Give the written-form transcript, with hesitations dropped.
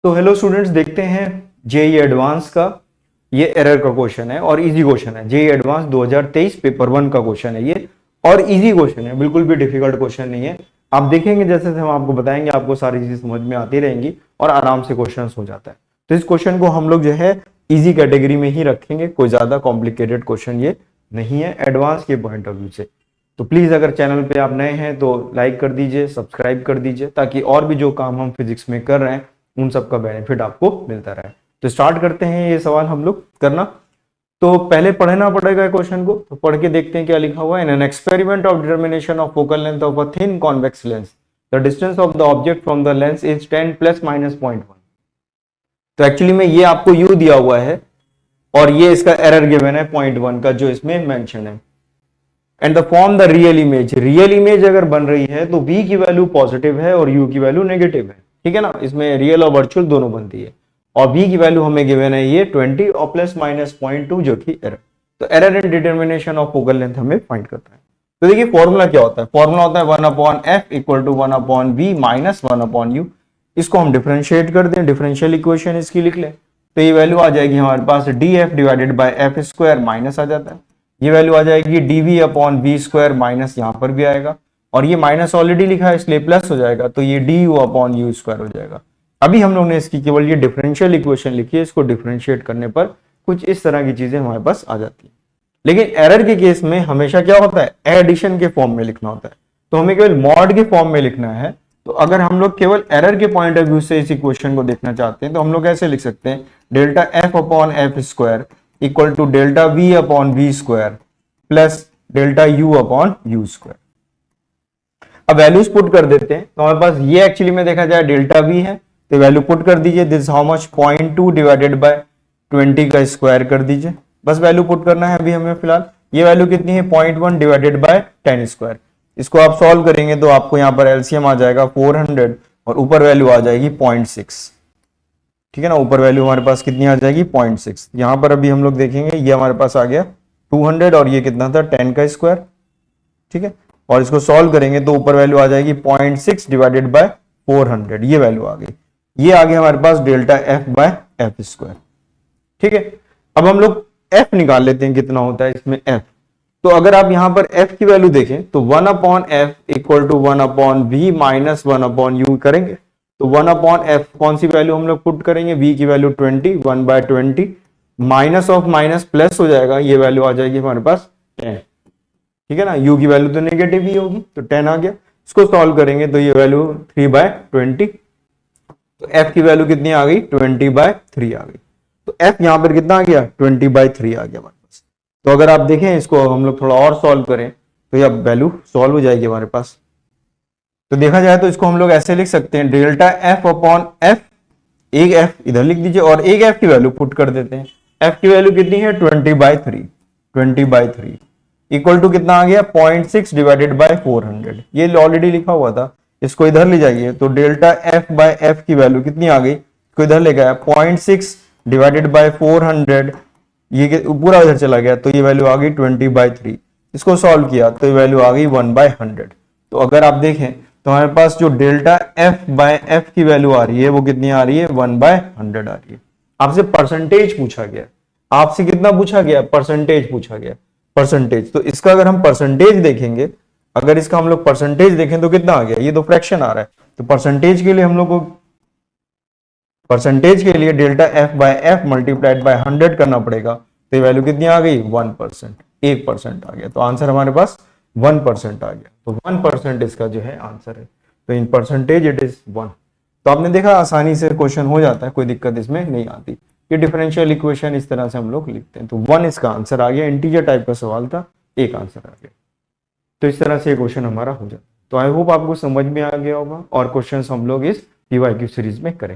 तो hello students, देखते हैं जेईई एडवांस का ये एरर का क्वेश्चन है और इजी क्वेश्चन है। जेईई एडवांस 2023 पेपर 1 का क्वेश्चन है ये, और इजी क्वेश्चन है, बिल्कुल भी डिफिकल्ट क्वेश्चन नहीं है। आप देखेंगे जैसे हम आपको बताएंगे, आपको सारी चीजें समझ में आती रहेंगी और आराम से क्वेश्चन हो जाता है। तो इस क्वेश्चन को हम लोग जो है इजी कैटेगरी में ही रखेंगे, कोई ज्यादा कॉम्प्लिकेटेड क्वेश्चन ये नहीं है एडवांस के पॉइंट ऑफ व्यू से। तो प्लीज अगर चैनल पे आप नए हैं तो लाइक कर दीजिए, सब्सक्राइब कर दीजिए, ताकि और भी जो काम हम फिजिक्स में कर रहे हैं उन सब का बेनिफिट आपको मिलता रहे। तो स्टार्ट करते हैं ये सवाल हम लोग करना। तो पहले पढ़ना पड़ेगा क्वेश्चन को, तो पढ़ के देखते हैं क्या लिखा हुआ है। In an experiment of determination of focal length of a thin convex lens the distance of the object from the lens is 10 plus minus 0.1। तो एक्चुअली में ये आपको यू दिया हुआ है और ये इसका एरर गिवन है 0.1 का, जो इसमें मेंशन है। And the form the real image, real image अगर बन रही है तो v की वैल्यू पॉजिटिव है और u की वैल्यू नेगेटिव है, ठीक है ना। इसमें रियल और वर्चुअल दोनों बनती है और v की वैल्यू हमें गिवन है ये 20 और प्लस माइनस 0.2 जो कि एरर। तो error in determination of focal length हमें फाइंड करना है। तो देखिए फॉर्मूला क्या होता है, फॉर्मूला होता है 1/f equal to 1/v minus 1/u। इसको हम डिफरेंशिएट कर दें, डिफरेंशियल इक्वेशन इसकी लिख लें, तो ये वैल्यू आ जाएगी हमारे पास df divided by F square, minus आ जाता है। ये वैल्यू आ जाएगी dv upon V square, minus यहाँ पर भी आएगा और ये माइनस ऑलरेडी लिखा है इसलिए प्लस हो जाएगा, तो ये du अपॉन यू स्क्वायर हो जाएगा। अभी हम लोग ने इसकी केवल ये डिफरेंशियल इक्वेशन लिखी है, इसको डिफरेंशिएट करने पर कुछ इस तरह की चीजें हमारे पास आ जाती है। लेकिन एरर के केस में हमेशा क्या होता है, एडिशन के फॉर्म में लिखना होता है, तो हमें केवल मॉड के फॉर्म में लिखना है। तो अगर हम लोग केवल एरर के पॉइंट ऑफ व्यू से इस इक्वेशन को देखना चाहते हैं तो हम लोग ऐसे लिख सकते हैं, delta F upon F square equal to delta V upon V square plus delta U upon U square. अब वैल्यूज पुट कर देते हैं, तो हमारे पास ये एक्चुअली में देखा जाए डेल्टा वी है, तो वैल्यू पुट कर दीजिए, this how much 0.2 divided by 20 का स्क्वायर कर दीजिए। बस वैल्यू पुट करना है अभी हमें फिलहाल। ये वैल्यू कितनी है 0.1 डिवाइडेड बाय 10 स्क्वायर। इसको आप सॉल्व करेंगे तो आपको यहाँ पर एलसीएम आ जाएगा 400 और ऊपर वैल्यू आ जाएगी 0.6, ठीक है ना। ऊपर वैल्यू हमारे पास कितनी आ जाएगी 0.6। यहाँ पर अभी हम लोग देखेंगे ये हमारे पास आ गया 200 और ये कितना था 10 का स्क्वायर, ठीक है। और इसको सॉल्व करेंगे तो ऊपर वैल्यू आ जाएगी 0.6 डिवाइडेड बाय 400, ये वैल्यू आ गई। ये आ गया हमारे पास delta F by F square, ठीक है। अब हम लोग एफ निकाल लेते हैं, कितना होता है इसमें एफ। तो अगर आप यहां पर f की वैल्यू देखें तो 1/f equal to 1/v minus 1/u करेंगे। तो 1/f कौन सी वैल्यू हम लोग पुट करेंगे, v की value 20, 1/20 minus of minus plus हो जाएगा, ये वैल्यू आ जाएगी हमारे पास 10, ठीक है ना। u की वैल्यू तो नेगेटिव ही होगी तो 10 आ गया। इसको सॉल्व करेंगे तो ये वैल्यू 3/20, तो f की वैल्यू कितनी आ गई 20/3 आ गई। तो f यहां पर कितना आ गया 20/3 आ गया हमारे पास। तो अगर आप देखें इसको हम लोग थोड़ा और सॉल्व करें तो ये वैल्यू सॉल्व हो जाएगी हमारे पास। तो देखा जाए तो इसको हम लोग ऐसे लिख सकते हैं, डेल्टा एफ अपॉन एफ, एक एफ इधर लिख दीजिए और एक एफ की वैल्यू पुट कर देते हैं। एफ की वैल्यू कितनी है 20/3 इक्वल टू कितना आ गया 0.6 डिवाइडेड बाय 400, ये ऑलरेडी लिखा हुआ था। इसको इधर ले जाइए तो डेल्टा एफ बाय एफ की वैल्यू कितनी आ गई, इसको इधर ले गया 0.6 डिवाइडेड बाय 400, ये पूरा इधर चला गया तो ये वैल्यू आ गई 20/3। इसको सॉल्व किया तो ये वैल्यू आ गई 1/100। तो अगर आप देखें तो हमारे पास जो डेल्टा एफ बाय एफ की वैल्यू आ रही है वो कितनी आ रही है 1/100 आ रही है। आपसे परसेंटेज पूछा गया, आपसे कितना पूछा गया, परसेंटेज पूछा गया, परसेंटेज। तो इसका अगर हम परसेंटेज देखेंगे, अगर इसका हम लोग परसेंटेज देखें तो कितना आ गया, ये तो फ्रैक्शन आ रहा है। तो परसेंटेज के लिए हम लोग को, परसेंटेज के लिए delta F by F multiplied by 100 करना पड़ेगा। तो ये वैल्यू कितनी आ गई 1%, 1% आ गया। तो आंसर हमारे पास 1% आ गया। तो 1% इसका जो है आंसर है। तो इन परसेंटेज इट इज 1। तो आपने देखा आसानी से क्वेश्चन हो जाता है, कोई दिक्कत इसमें नहीं आती। ये डिफरेंशियल इक्वेशन इस तरह से हम लोग लिखते हैं। तो 1 इसका आंसर आ गया, इंटीजर टाइप का सवाल था, एक आंसर आ गया। तो इस तरह से क्वेश्चन हमारा हो जाता है। तो आई होप आपको समझ में आ गया होगा और क्वेश्चन हम लोग इस पीवाईक्यू सीरीज में करेंगे।